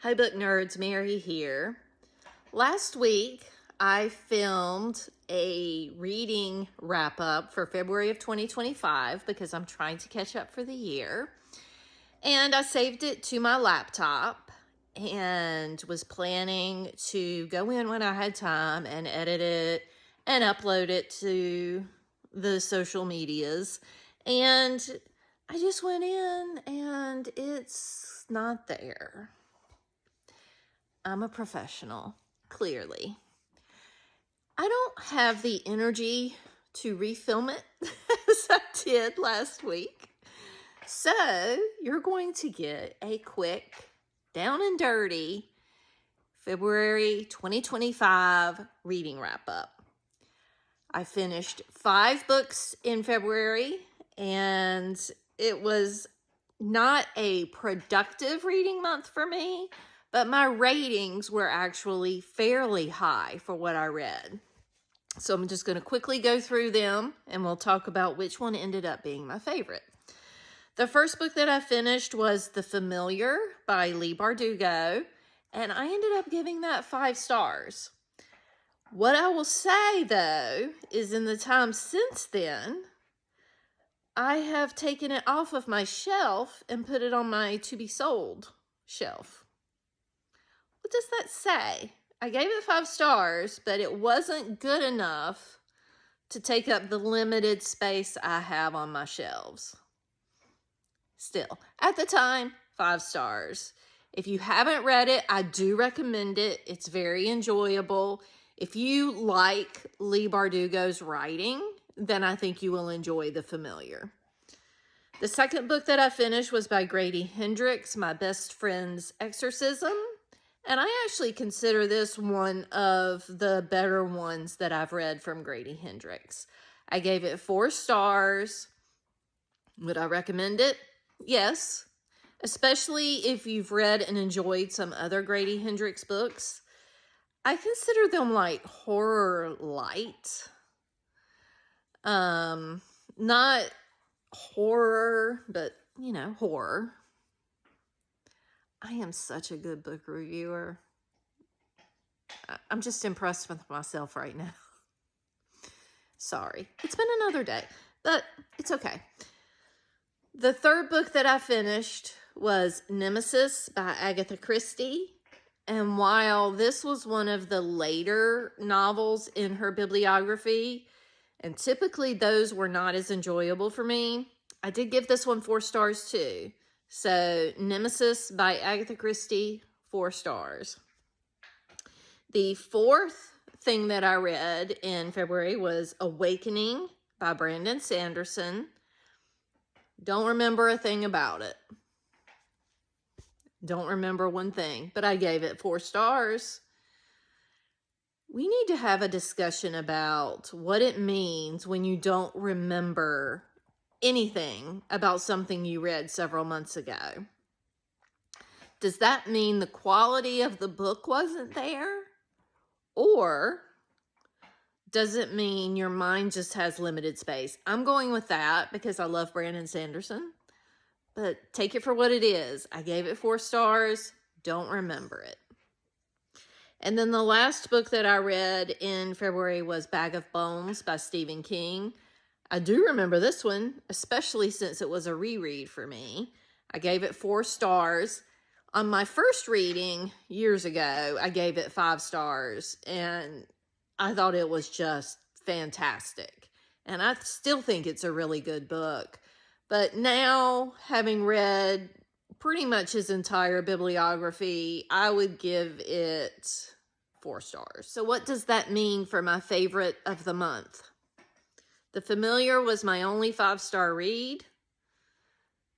Hi book nerds, Mary here. Last week I filmed a reading wrap up for February of 2025 because I'm trying to catch up for the year. And I saved it to my laptop and was planning to go in when I had time and edit it and upload it to the social medias. And I just went in and it's not there. I'm a professional, clearly. I don't have the energy to refilm it as I did last week. So you're going to get a quick, down and dirty February 2025 reading wrap up. I finished 5 books in February, and it was not a productive reading month for me, but my ratings were actually fairly high for what I read. So I'm just going to quickly go through them and we'll talk about which one ended up being my favorite. The first book that I finished was The Familiar by Leigh Bardugo, and I ended up giving that 5 stars. What I will say, though, is in the time since then, I have taken it off of my shelf and put it on my to-be-sold shelf. What does that say? I gave it 5 stars, but it wasn't good enough to take up the limited space I have on my shelves. Still, at the time, 5 stars. If you haven't read it, I do recommend it. It's very enjoyable. If you like Leigh Bardugo's writing, then I think you will enjoy The Familiar. The second book that I finished was by Grady Hendrix, My Best Friend's Exorcism. And I actually consider this one of the better ones that I've read from Grady Hendrix. I gave it 4 stars. Would I recommend it? Yes, especially if you've read and enjoyed some other Grady Hendrix books. I consider them like horror light. Not horror, but, horror. I am such a good book reviewer. I'm just impressed with myself right now. Sorry. It's been another day, but it's okay. The third book that I finished was Nemesis by Agatha Christie. And while this was one of the later novels in her bibliography, and typically those were not as enjoyable for me, I did give this one 4 stars too. So, Nemesis by Agatha Christie, 4 stars. The fourth thing that I read in February was Awakening by Brandon Sanderson. Don't remember a thing about it. Don't remember one thing, but I gave it 4 stars. We need to have a discussion about what it means when you don't remember anything about something you read several months ago. Does that mean the quality of the book wasn't there? Or does it mean your mind just has limited space? I'm going with that because I love Brandon Sanderson. But take it for what it is. I gave it 4 stars. Don't remember it. And then the last book that I read in February was Bag of Bones by Stephen King. I do remember this one, especially since it was a reread for me. I gave it 4 stars. On my first reading years ago, I gave it 5 stars, and I thought it was just fantastic. And I still think it's a really good book. But now, having read pretty much his entire bibliography, I would give it 4 stars. So what does that mean for my favorite of the month? The Familiar was my only 5-star read.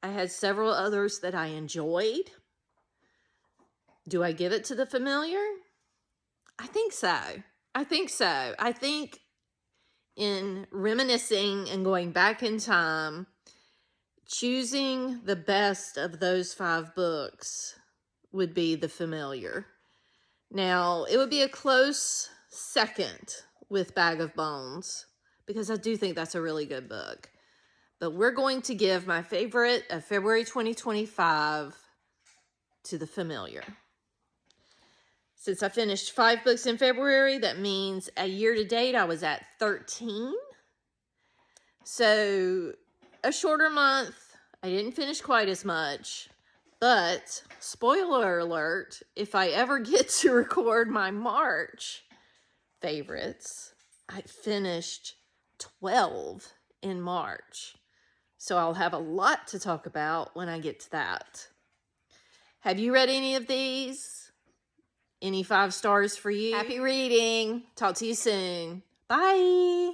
I had several others that I enjoyed. Do I give it to The Familiar? I think so. I think in reminiscing and going back in time, choosing the best of those 5 books would be The Familiar. Now, it would be a close second with Bag of Bones, because I do think that's a really good book. But we're going to give my favorite of February 2025 to The Familiar. Since I finished 5 books in February, that means a year to date I was at 13. So a shorter month. I didn't finish quite as much. But, spoiler alert, if I ever get to record my March favorites, I finished 12 in March. So I'll have a lot to talk about when I get to that. Have you read any of these? Any 5 stars for you? Happy reading. Talk to you soon. Bye.